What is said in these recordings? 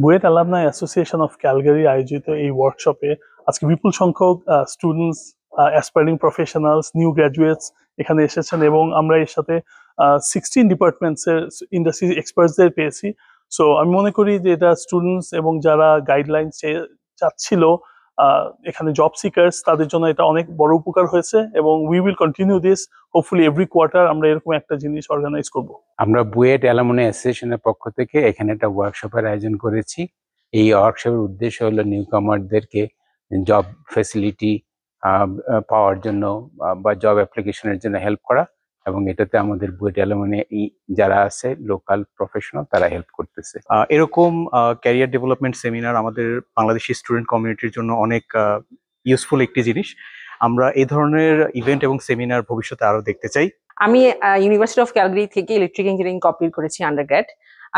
BUET alumni association of Calgary আয়োজিত এই ওয়ার্কশপে আজকে বিপুল সংখ্যক students, aspiring professionals, new graduates এখানে এসেছেন এবং আমরা এর সাথে 16 ডিপার্টমেন্টসের ইন্ডাস্ট্রি এক্সপার্টসদের পেয়েছি। সো আমি মনে করি যে এটা স্টুডেন্টস এবং যারা গাইডলাইন চাচ্ছিল এখানে জব সিকার্স তাদের জন্য এটা অনেক বড় উপকার হয়েছে এবং we will continue this. Hopefully every quarter আমরা এরকম একটা জিনিস অর্গানাইজ করব। আমরা বুয়েট অ্যালুমনাই অ্যাসোসিয়েশনের পক্ষ থেকে এখানে একটা ওয়ার্কশপের আয়োজন করেছি। এই ওয়ার্কশপের উদ্দেশ্য হলো নিউ কামারদেরকে জব ফ্যাসিলিটি পাওয়ার জন্য বা জব অ্যাপ্লিকেশনের জন্য হেল্প করা, এবং এটাতে আমাদের বুয়েট অ্যালুমনাই যারা আছে লোকাল প্রফেশনাল তারা হেল্প করতেছে। এরকম ক্যারিয়ার ডেভেলপমেন্ট সেমিনার আমাদের বাংলাদেশি স্টুডেন্ট কমিউনিটির জন্য অনেক ইউজফুল একটি জিনিস। আমরা এই ধরনের ইভেন্ট এবং সেমিনার ভবিষ্যতে আরো দেখতে চাই। আমি ইউনিভার্সিটি অফ ক্যালগারি থেকে ইলেকট্রিক ইঞ্জিনিয়ারিং কমপ্লিট করেছি আন্ডারগ্র্যাড।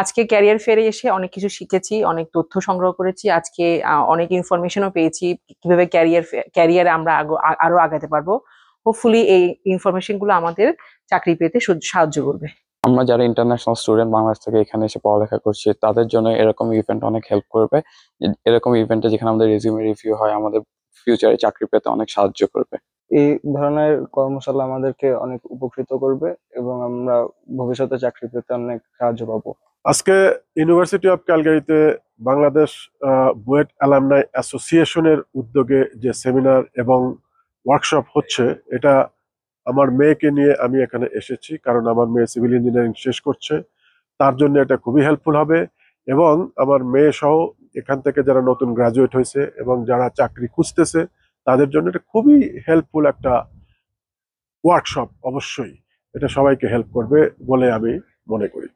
আজকে ক্যারিয়ার ফেয়ারে এসে অনেক কিছু শিখেছি, অনেক তথ্য সংগ্রহ করেছি। আজকে অনেক ইনফরমেশনও পেয়েছি কিভাবে ক্যারিয়ারে আমরা আরো আগাতে পারবো। হোপফুলি এই ইনফরমেশন গুলো আমাদের চাকরি পেতে সাহায্য করবে। আমরা যারা ইন্টারন্যাশনাল স্টুডেন্ট বাংলাদেশ থেকে এখানে এসে পড়ালেখা করছি তাদের জন্য এরকম ইভেন্ট অনেক হেল্প করবে। এরকম ইভেন্টে যেখানে আমাদের রেজিউমে রিভিউ হয় আমাদের ফিউচারে চাকরি পেতে অনেক সাহায্য করবে। এই ধরনের কর্মশালা আমাদেরকে অনেক উপকৃত করবে এবং আমরা ভবিষ্যতে চাকরি পেতে অনেক সাহায্য পাবো। আজকে ইউনিভার্সিটি অফ ক্যালগারিতে বাংলাদেশ বুয়েট অ্যালামনাই অ্যাসোসিয়েশনের উদ্যোগে যে সেমিনার এবং ওয়ার্কশপ হচ্ছে, এটা আমার মেয়েকে নিয়ে আমি এখানে এসেছি, কারণ আমার মেয়ে সিভিল ইঞ্জিনিয়ারিং শেষ করছে। তার জন্য এটা খুবই হেল্পফুল হবে এবং আমার মেয়ে সহ এখান থেকে যারা নতুন গ্রাজুয়েট হয়েছে এবং যারা চাকরি খুঁজতেছে তাদের জন্য এটা খুবই হেল্পফুল একটা ওয়ার্কশপ। অবশ্যই এটা সবাইকে হেল্প করবে বলে আমি মনে করি।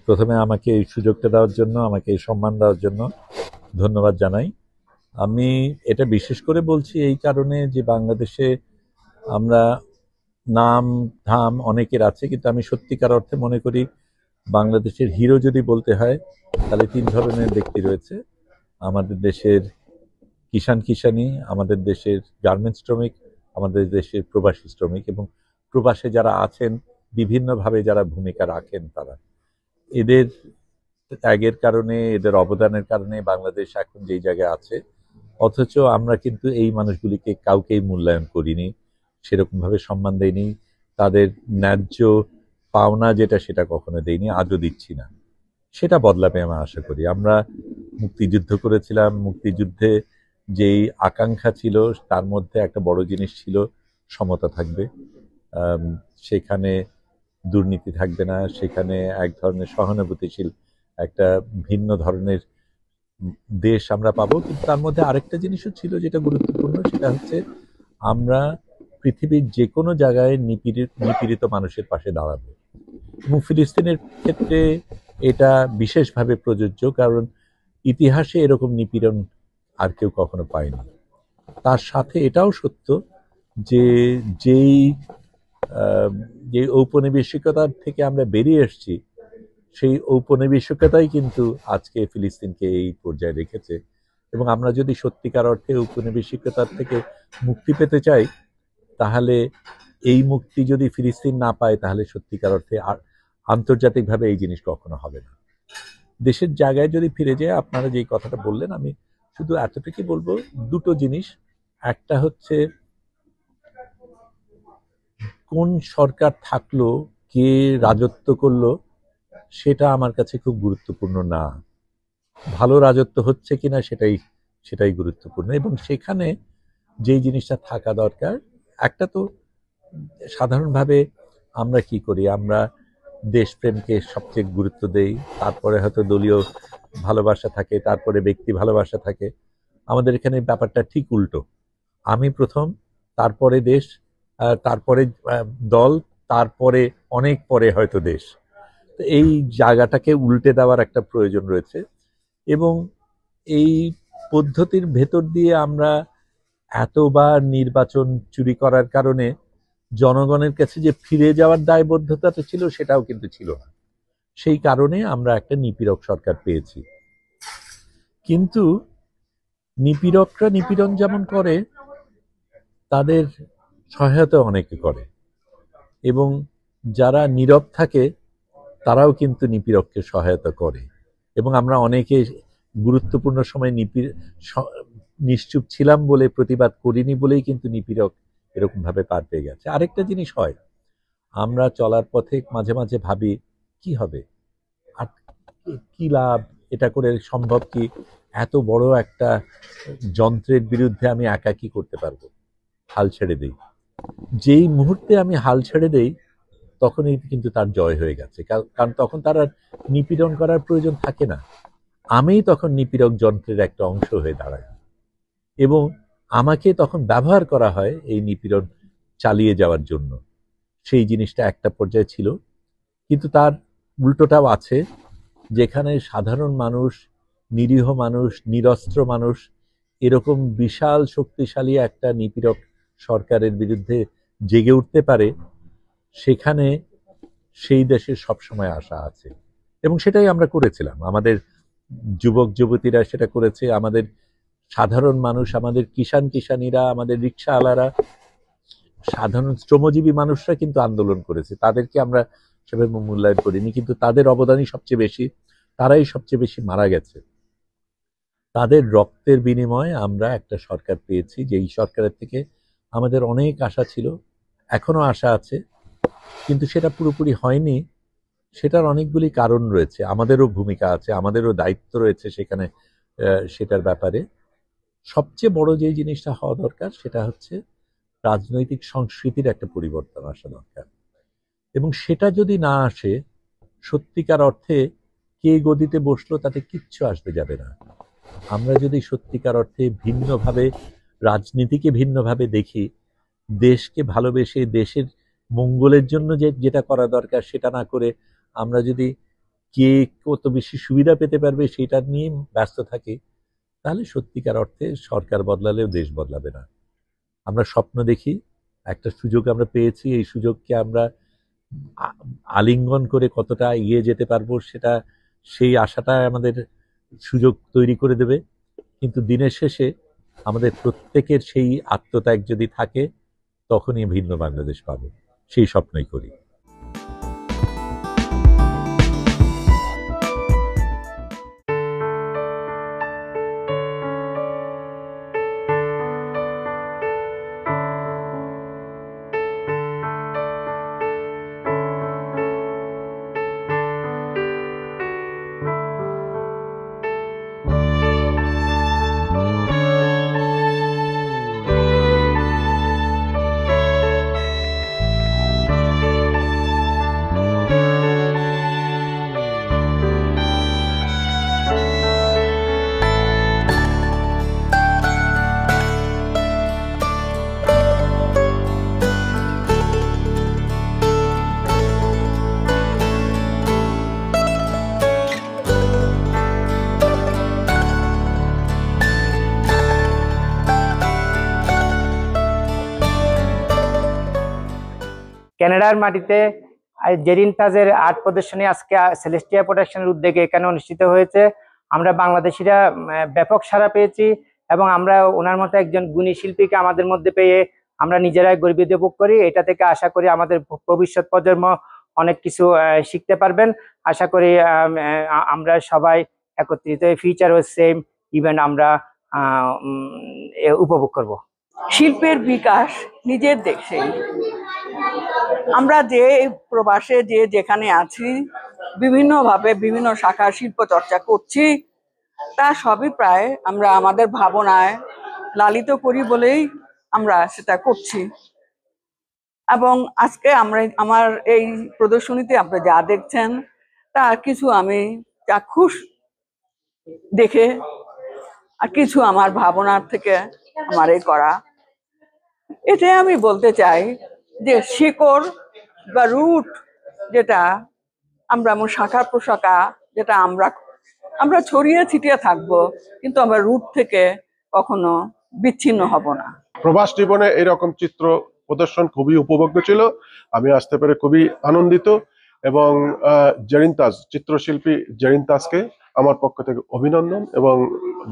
প্রথমে আমাকে এই সুযোগটা দেওয়ার জন্য, আমাকে এই সম্মান দেওয়ার জন্য ধন্যবাদ জানাই। আমি এটা বিশেষ করে বলছি এই কারণে যে বাংলাদেশে আমরা নাম ধাম অনেকের আছে, কিন্তু আমি সত্যিকার অর্থে মনে করি বাংলাদেশের হিরো যদি বলতে হয় তাহলে 3 ধরনের ব্যক্তি রয়েছে। আমাদের দেশের কিষানি, আমাদের দেশের গার্মেন্টস শ্রমিক, আমাদের দেশের প্রবাসী শ্রমিক, এবং প্রবাসে যারা আছেন বিভিন্নভাবে যারা ভূমিকা রাখেন তারা। এদের ত্যাগের কারণে, এদের অবদানের কারণে বাংলাদেশ এখন যেই জায়গায় আছে। অথচ আমরা কিন্তু এই মানুষগুলিকে কাউকেই মূল্যায়ন করিনি, সেরকমভাবে সম্মান দেইনি, তাদের ন্যায্য পাওনা যেটা সেটা কখনো দেইনি, আজও দিচ্ছি না। সেটা বদলাবে আমি আশা করি। আমরা মুক্তিযুদ্ধ করেছিলাম, মুক্তিযুদ্ধে যেই আকাঙ্ক্ষা ছিল তার মধ্যে একটা বড় জিনিস ছিল সমতা থাকবে, সেখানে দুর্নীতি থাকবে না, সেখানে এক ধরনের সহানুভূতিশীল একটা ভিন্ন ধরনের দেশ আমরা পাবো। কিন্তু তার মধ্যে আরেকটা জিনিসও ছিল যেটা গুরুত্বপূর্ণ, সেটা হচ্ছে আমরা পৃথিবীর যে কোনো জায়গায় নিপীড়িত মানুষের পাশে দাঁড়াবো। এবং ফিলিস্তিনের ক্ষেত্রে এটা বিশেষভাবে প্রযোজ্য, কারণ ইতিহাসে এরকম নিপীড়ন আর কেউ কখনো পায়নি। তার সাথে এটাও সত্য যে যে ঔপনিবেশিকতার থেকে আমরা বেরিয়ে এসেছি, সেই ঔপনিবেশিকতাই কিন্তু আজকে ফিলিস্তিনকে এই পর্যায়ে রেখেছে। এবং আমরা যদি সত্যিকার অর্থে ঔপনিবেশিকতার থেকে মুক্তি পেতে চাই, তাহলে এই মুক্তি যদি ফিলিস্তিন না পায় তাহলে সত্যিকার অর্থে আর আন্তর্জাতিকভাবে এই জিনিস কখনো হবে না। দেশের জায়গায় যদি ফিরে যায়, আপনারা যেই কথাটা বললেন, আমি শুধু এতটুকুই বলবো, দুটো জিনিস। একটা হচ্ছে কোন সরকার থাকলো, কে রাজত্ব করলো, সেটা আমার কাছে খুব গুরুত্বপূর্ণ না। ভালো রাজত্ব হচ্ছে কিনা সেটাই গুরুত্বপূর্ণ। এবং সেখানে যেই জিনিসটা থাকা দরকার, একটা তো সাধারণভাবে আমরা কি করি, আমরা দেশপ্রেমকে সবচেয়ে গুরুত্ব দেই, তারপরে হয়তো দলীয় ভালোবাসা থাকে, তারপরে ব্যক্তি ভালোবাসা থাকে। আমাদের এখানে ব্যাপারটা ঠিক উল্টো। আমি প্রথম, তারপরে দেশ, তারপরে দল, তারপরে অনেক পরে হয়তো দেশ। তো এই জায়গাটাকে উল্টে দেওয়ার একটা প্রয়োজন রয়েছে। এবং এই পদ্ধতির ভেতর দিয়ে আমরা এতবার নির্বাচন চুরি করার কারণে জনগণের কাছে যে ফিরে যাওয়ার দায়বদ্ধতাটা ছিল সেটাও কিন্তু ছিল না। সেই কারণে আমরা একটা নিপীড়ক সরকার পেয়েছি। কিন্তু নিপীড়করা নিপীড়ন যেমন করে, তাদের সহায়তা অনেকে করে, এবং যারা নীরব থাকে তারাও কিন্তু নিপীড়ককে সহায়তা করে। এবং আমরা অনেকে গুরুত্বপূর্ণ সময় নিশ্চুপ ছিলাম বলে, প্রতিবাদ করিনি বলেই কিন্তু নিপীড়ক এরকম ভাবে পার পেয়ে গেছে। আরেকটা জিনিস হয়, আমরা চলার পথে মাঝে মাঝে ভাবি কি হবে, আর কি লাভ, এটা করে সম্ভব কি, এত বড় একটা যন্ত্রের বিরুদ্ধে আমি একা কি করতে পারবো, হাল ছেড়ে দেই। যেই মুহূর্তে আমি হাল ছেড়ে দেই তখনই কিন্তু তার জয় হয়ে গেছে, কারণ তখন তার আর নিপীড়ন করার প্রয়োজন থাকে না। আমি তখন নিপীড়ক যন্ত্রের একটা অংশ হয়ে দাঁড়াই, এবং আমাকে তখন ব্যবহার করা হয় এই নিপীড়ন চালিয়ে যাওয়ার জন্য। সেই জিনিসটা একটা পর্যায়ে ছিল, কিন্তু তার উল্টোটাও আছে, যেখানে সাধারণ মানুষ, নিরীহ মানুষ, নিরস্ত্র মানুষ এরকম বিশাল শক্তিশালী একটা নিপীড়ক সরকারের বিরুদ্ধে জেগে উঠতে পারে, সেখানে সেই দেশের সবসময় আশা আছে। এবং সেটাই আমরা করেছিলাম, আমাদের যুবক যুবতীরা সেটা করেছে, আমাদের সাধারণ মানুষ, আমাদের কিষানীরা, আমাদের রিক্সাওয়ালারা, সাধারণ শ্রমজীবী মানুষরা কিন্তু আন্দোলন করেছে। তাদেরকে আমরা সেভাবে মূল্যায়ন করিনি, কিন্তু তাদের অবদানই সবচেয়ে বেশি, তারাই সবচেয়ে বেশি মারা গেছে। তাদের রক্তের বিনিময়ে আমরা একটা সরকার পেয়েছি, যেই সরকারের থেকে আমাদের অনেক আশা ছিল, এখনো আশা আছে, কিন্তু সেটা পুরোপুরি হয়নি। সেটার অনেকগুলি কারণ রয়েছে, আমাদেরও ভূমিকা আছে, আমাদেরও দায়িত্ব রয়েছে সেখানে, সেটার ব্যাপারে। সবচেয়ে বড় যে জিনিসটা হওয়া দরকার সেটা হচ্ছে রাজনৈতিক সংস্কৃতির একটা পরিবর্তন আসা দরকার, এবং সেটা যদি না আসে, সত্যিকার অর্থে কে গদিতে বসলো তাতে কিচ্ছু আসবে যাবে না। আমরা যদি সত্যিকার অর্থে ভিন্নভাবে রাজনীতিকে ভিন্নভাবে দেখি, দেশকে ভালোবেসে দেশের মঙ্গলের জন্য যেটা করা দরকার সেটা না করে আমরা যদি কে কত বেশি সুবিধা পেতে পারবে সেটা নিয়ে ব্যস্ত থাকি, তাহলে সত্যিকার অর্থে সরকার বদলালেও দেশ বদলাবে না। আমরা স্বপ্ন দেখি, একটা সুযোগ আমরা পেয়েছি, এই সুযোগকে আমরা আলিঙ্গন করে কতটা এগিয়ে যেতে পারবো, সেটা সেই আশাটা আমাদের সুযোগ তৈরি করে দেবে। কিন্তু দিনের শেষে আমাদের প্রত্যেকের সেই আত্মত্যাগ যদি থাকে, তখনই ভিন্ন বাংলাদেশ পাবো, সেই স্বপ্নই করি। কানাডার মাটিতে জেরিনতাজের আর্ট প্রদর্শনী আজকে সেলেস্টিয়া প্রোডাকশনের উদ্যোগে এখানে অনুষ্ঠিত হয়েছে। আমরা বাংলাদেশিরা ব্যাপক সাড়া পেয়েছি, এবং আমরা ওনার মতো একজন গুণী শিল্পীকে আমাদের মধ্যে পেয়ে আমরা নিজেরাই গর্বিত বোধ করি। এটা থেকে আশা করি আমাদের ভবিষ্যৎ প্রজন্ম অনেক কিছু শিখতে পারবেন। আশা করি আমরা সবাই একত্রিত ফিউচার ও সেম ইভেন্ট আমরা উপভোগ করব। শিল্পের বিকাশ নিজের দেশেই। আমরা যে প্রবাসে যেখানে আছি, বিভিন্নভাবে বিভিন্ন শাখার শিল্প চর্চা করছি, তা সবই প্রায় আমরা আমাদের ভাবনায় লালিত করি বলেই আমরা সেটা করছি। এবং আজকে আমার এই প্রদর্শনীতে আপনারা যা দেখছেন তার কিছু আমি চাক্ষুষ দেখে, আর কিছু আমার ভাবনার থেকে আমার এই করা। এটাই আমি বলতে চাই যে শিকড় বা রুট, যেটা আমরা শাখা প্রশাখা, যেটা আমরা ছড়িয়ে ছিটিয়ে থাকবো, কিন্তু আমরা রুট থেকে কখনো বিচ্ছিন্ন হব না। প্রবাস জীবনে এরকম চিত্র প্রদর্শন খুবই উপভোগ্য ছিল, আমি আসতে পেরে খুবই আনন্দিত, এবং জেরিনতাজ চিত্রশিল্পী জেরিনতাজকে আমার পক্ষ থেকে অভিনন্দন এবং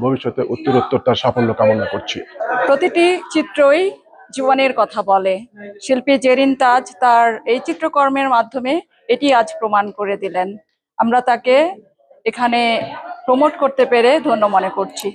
ভবিষ্যতে উত্তরোত্তর তার সাফল্য কামনা করছি। প্রতিটি চিত্রই জীবনের কথা বলে। শিল্পী জেরিন তাজ তার এই চিত্রকর্মের মাধ্যমে এটি আজ প্রমাণ করে দিলেন। আমরা তাকে এখানে প্রমোট করতে পেরে ধন্য মনে করছি।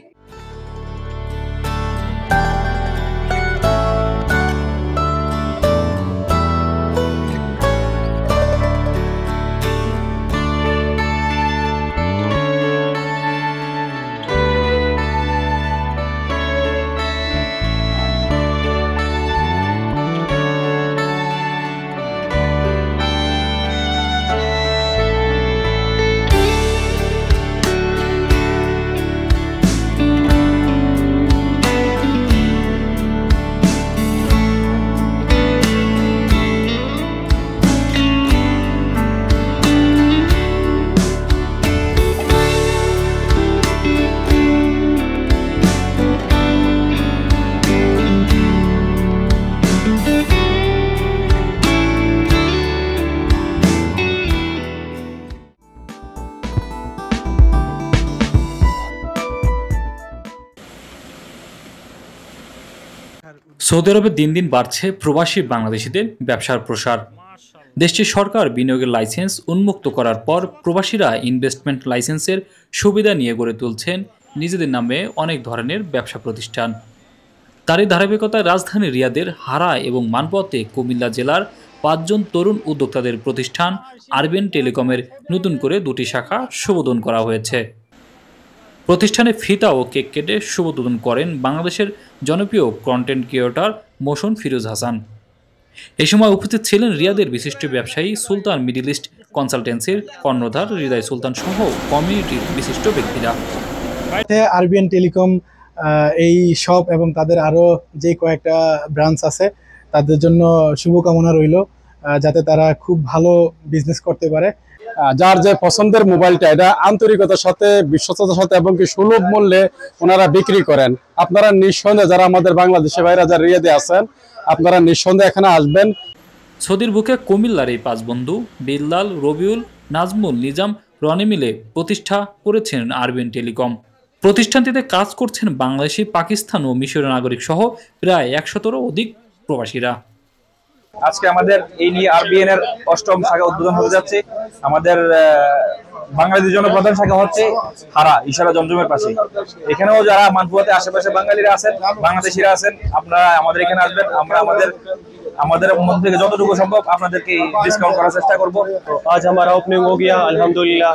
সৌদি আরবে দিন দিন বাড়ছে প্রবাসী বাংলাদেশিদের ব্যবসার প্রসার। দেশটির সরকার বিনিয়োগের লাইসেন্স উন্মুক্ত করার পর প্রবাসীরা ইনভেস্টমেন্ট লাইসেন্সের সুবিধা নিয়ে গড়ে তুলছেন নিজেদের নামে অনেক ধরনের ব্যবসা প্রতিষ্ঠান। তারই ধারাবাহিকতায় রাজধানী রিয়াদের হারা এবং মানপথে কুমিল্লা জেলার 5 জন তরুণ উদ্যোক্তাদের প্রতিষ্ঠান আরবিএন টেলিকমের নতুন করে 2টি শাখা শুভোদ্বোধন করা হয়েছে। প্রতিষ্ঠানে ফিতা ও কেক কেটে শুভোদ্বোধন করেন বাংলাদেশের জনপ্রিয় content creator motion Firoz Hasan. এই সময় উপস্থিত ছিলেন রিয়াদের বিশিষ্ট ব্যবসায়ী সুলতান মিডল ইস্ট কনসালটেন্সির কর্ণধার হৃদয় সুলতান সহ কমিউনিটির বিশিষ্ট ব্যক্তিরা। আরবিএন টেলিকম এই শপ এবং তাদের আরো যে কয়েকটা ব্রাঞ্চ আছে তাদের জন্য শুভকামনা রইল, যাতে তারা খুব ভালো বিজনেস করতে পারে। যার যে পছন্দের মোবাইলটা এটা আন্তরিকতার সাথে, বিশ্বস্ততার সাথে এবং কি সুলভ মূল্যে ওনারা বিক্রি করেন। আপনারা নিঃসন্দেহে যারা আমাদের বাংলাদেশি ভাইরা যারা রিয়াদে আছেন, আপনারা নিঃসন্দেহে এখানে আসবেন। সৌদির বুকে কুমিল্লার এই 5 বন্ধু বিল্লাল, রবিউল, নাজমুল, নিজাম, রনি মিলে প্রতিষ্ঠা করেছেন আরবিএন টেলিকম। প্রতিষ্ঠানটিতে কাজ করছেন বাংলাদেশি, পাকিস্তান ও মিশরের নাগরিক সহ প্রায় 100-এরও অধিক প্রবাসীরা। আজকে আমাদের এই নিয়ে আরবিএন এর 8ম শাখা উদ্বোধন হতে যাচ্ছে। আমাদের বাঙালিদের জন্য প্রধান শাখা হচ্ছে হারা ইশারা জমজমের পাশে। এখানেও যারা মানপুয়াতে আশেপাশে বাঙালিরা আছেন, বাংলাদেশিরা আছেন, আপনারা আমাদের এখানে আসবেন। আমরা আমাদের মধ্যে থেকে যতটুকু সম্ভব আপনাদেরকে ডিসকাউন্ট করার চেষ্টা করব। आज हमारा ओपनिंग हो गया अल्हम्दुलिल्लाह।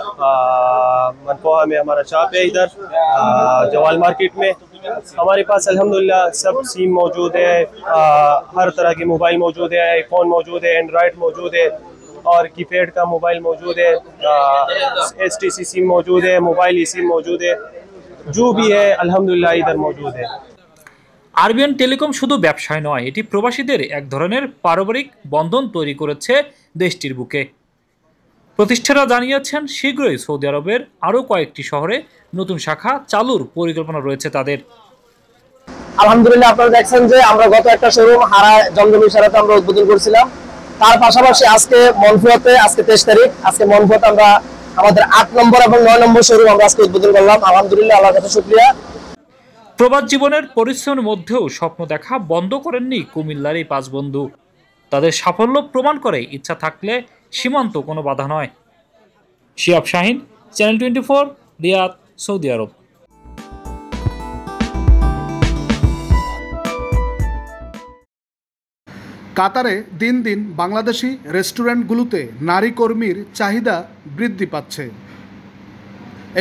मनपुआ में हमारा शॉप है इधर जवाल मार्केट में। हमारे पास अल्हम्दुलिल्लाह सब सिम मौजूद है, हर तरह के मोबाइल मौजूद है, आईफोन मौजूद है, एंड्रॉयड मौजूद है और कीपैड का मोबाइल मौजूद है, STC सिम मौजूद है, मोबाइल ई सिम मौजूद है, जो भी है अल्हम्दुलिल्लाह इधर मौजूद है। আরবিএন টেলিকম শুধু ব্যবসায় নয়, এটি প্রবাসীদের এক ধরনের পারিবারিক বন্ধন তৈরি করেছে দেশটির বুকে। প্রতিষ্ঠাতা জানিয়েছেন শীঘ্রই সৌদি আরবের আরও কয়েকটি শহরে নতুন শাখা চালুর পরিকল্পনা রয়েছে তাদের। আলহামদুলিল্লাহ আপনারা দেখছেন যে আমরা গত একটা শোরুম হারা জমজম ইশারাতে আমরা উদ্বোধন করেছিলাম। তার পাশাপাশি আজকে মনফুয়াতে, আজকে 23 তারিখ, আজকে মনফুয়াতে আমরা আমাদের 8 নম্বর এবং 9 নম্বর শোরুম আমরা আজকে উদ্বোধন করলাম। আলহামদুলিল্লাহ, আল্লাহর কাছে শুকরিয়া। প্রবাস জীবনের পরিশ্রমের মধ্যেও স্বপ্ন দেখা বন্ধ করেননি কুমিল্লার এই 5 বন্ধু। তাদের সাফল্য প্রমাণ করে ইচ্ছা থাকলে সীমান্ত কোনো বাধা নয়। শিয়াব শাহিন, চ্যানেল 24, রিয়াদ, সৌদি আরব। কাতারে দিন দিন বাংলাদেশি রেস্টুরেন্টগুলোতে নারী কর্মীর চাহিদা বৃদ্ধি পাচ্ছে।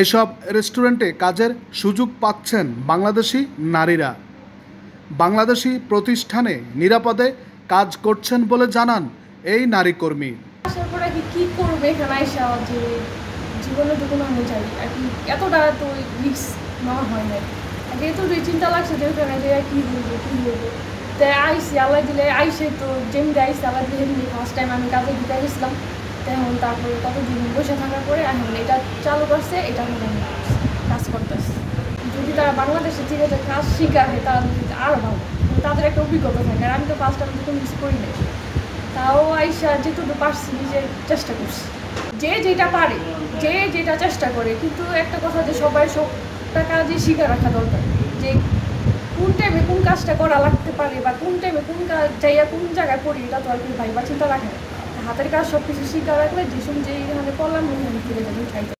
এসব রেস্টুরেন্টে কাজের সুযোগ পাচ্ছেন বাংলাদেশি নারীরা। বাংলাদেশি প্রতিষ্ঠানে নিরাপদে কাজ করছেন বলে জানান এই নারী কর্মী। কি করবে এখানে আইসা, যে জীবনে তো কোনো বোঝাই আর কি, এতটা তো রিস্ক নেওয়া হয় না। আগে তো চিন্তা লাগছে যে ওখানে যে কী বলবো তাই আইসি, আল্লাহ দিলে আইসে তো যেমনি আইসি আল্লাহ দিলে ফার্স্ট টাইম আমি কাজে ঢুকে গেছিলাম। তেমন তারপরে কতদিন বসে থাকার পরে এখন এটা চালু করছে, এটা আমি কাজ করতেছি। যদি তারা বাংলাদেশে থেকে যে কাজ শিখাবে তারা আরও ভালো, তাদের একটা অভিজ্ঞতা থাকে। আর আমি তো ফার্স্ট টাইম তো মিস করি নাই, তাও আইসা যেটুকু পারছি নিজের চেষ্টা করছি। যে যেটা পারে, যে যেটা চেষ্টা করে, কিন্তু একটা কথা যে সবাই সবটা কাজই শিখে রাখা দরকার, যে কোন টাইমে কোন কাজটা করা লাগতে পারে বা কোন টাইমে কোন কাজ যাইয়া কোন জায়গায় পড়ি, এটা তো আর কি ভাইবা চিন্তা রাখে না। হাতের কাজ সব কিছু শিখে রাখলে যে সময় যেখানে পড়লাম ওখানে ফিরে যাবেন খাইতে।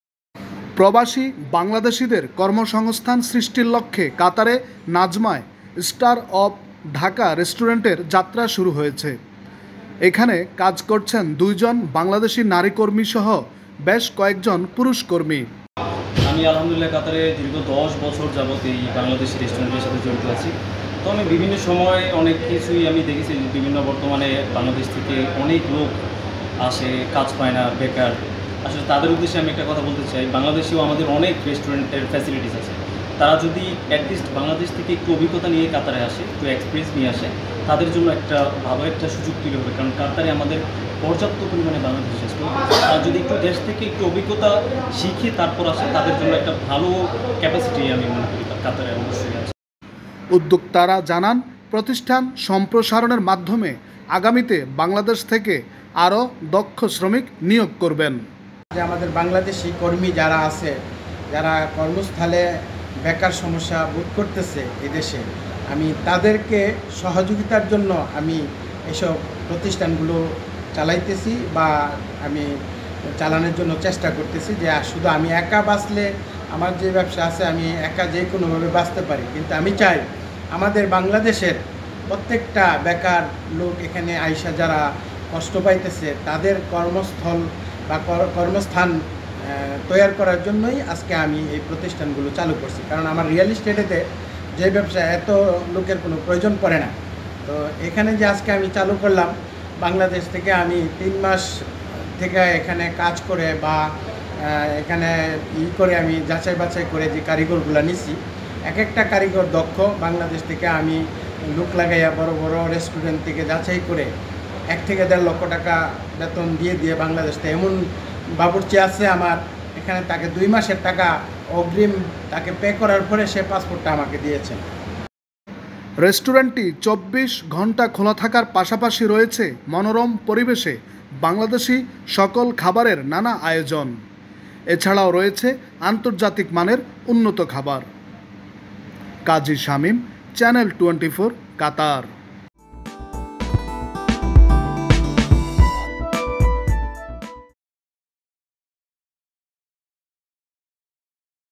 প্রবাসী বাংলাদেশিদের কর্মসংস্থান সৃষ্টির লক্ষ্যে কাতারে নাজমায় স্টার অফ ঢাকা রেস্টুরেন্টের যাত্রা শুরু হয়েছে। এখানে কাজ করছেন 2 জন বাংলাদেশি নারী কর্মী সহ বেশ কয়েকজন পুরুষ কর্মী। আমি আলহামদুলিল্লাহ কাতারে দীর্ঘ 10 বছর যাবত এই বাংলাদেশি রেস্টুরেন্টের সাথে জড়িত আছি। তো আমি বিভিন্ন সময় অনেক কিছুই আমি দেখেছি, বিভিন্ন বর্তমানে বাংলাদেশ থেকে অনেক লোক আসে, কাজ পায় না, বেকার। আসলে তাদের উদ্দেশ্যে আমি একটা কথা বলতে চাই, বাংলাদেশেও আমাদের অনেক রেস্টুরেন্টের ফ্যাসিলিটিস আছে। তারা যদি অ্যাটলিস্ট বাংলাদেশ থেকে একটু অভিজ্ঞতা নিয়ে কাতারে আসে, একটু এক্সপিরিয়েন্স নিয়ে আসে, তাদের জন্য একটা ভালো একটা সুযোগ তৈরি হবে। কারণ কাতারে আমাদের পর্যাপ্ত পরিমাণে বাংলাদেশ রেস্টুরেন্ট, তারা যদি একটু দেশ থেকে একটু অভিজ্ঞতা শিখে তারপর আসে, তাদের জন্য একটা ভালো ক্যাপাসিটি আমি মনে করি কাতারে অবশ্যই আছে। উদ্যোক্তারা জানান, প্রতিষ্ঠান সম্প্রসারণের মাধ্যমে আগামীতে বাংলাদেশ থেকে আরও দক্ষ শ্রমিক নিয়োগ করবেন। যে আমাদের বাংলাদেশি কর্মী যারা আছে, যারা কর্মস্থলে বেকার সমস্যা বোধ করতেছে এদেশে, আমি তাদেরকে সহযোগিতার জন্য আমি এসব প্রতিষ্ঠানগুলো চালাইতেছি বা আমি চালানোর জন্য চেষ্টা করতেছি। যে শুধু আমি একা বাঁচলে আমার যে ব্যবসা আছে আমি একা যে কোনোভাবে বাঁচতে পারি, কিন্তু আমি চাই আমাদের বাংলাদেশের প্রত্যেকটা বেকার লোক এখানে আইসা যারা কষ্ট পাইতেছে তাদের কর্মস্থল বা কর্মস্থান তৈরি করার জন্যই আজকে আমি এই প্রতিষ্ঠানগুলো চালু করছি। কারণ আমার রিয়েল এস্টেটেতে যে ব্যবসা এত লোকের কোনো প্রয়োজন পড়ে না। তো এখানে যে আজকে আমি চালু করলাম, বাংলাদেশ থেকে আমি 3 মাস থেকে এখানে কাজ করে বা এখানে করে আমি যাচাই বাছাই করে যে কারিগরগুলো নিছি, এক একটা কারিগর দক্ষ। বাংলাদেশ থেকে আমি লোক লাগাইয়া বড় বড় রেস্টুরেন্ট থেকে যাচাই করে 1 থেকে 1.5 লক্ষ টাকা বেতন দিয়ে বাংলাদেশ থেকে এমন বাবুর্চি আছে আমার এখানে, তাকে 2 মাসের টাকা অগ্রিম তাকে পে করার পরে সে পাসপোর্টটা আমাকে দিয়েছে। রেস্টুরেন্টটি 24 ঘন্টা খোলা থাকার পাশাপাশি রয়েছে মনোরম পরিবেশে বাংলাদেশি সকল খাবারের নানা আয়োজন। এছাড়াও রয়েছে আন্তর্জাতিক মানের উন্নত খাবার। কাজী শামীম, চ্যানেল 24, কাতার।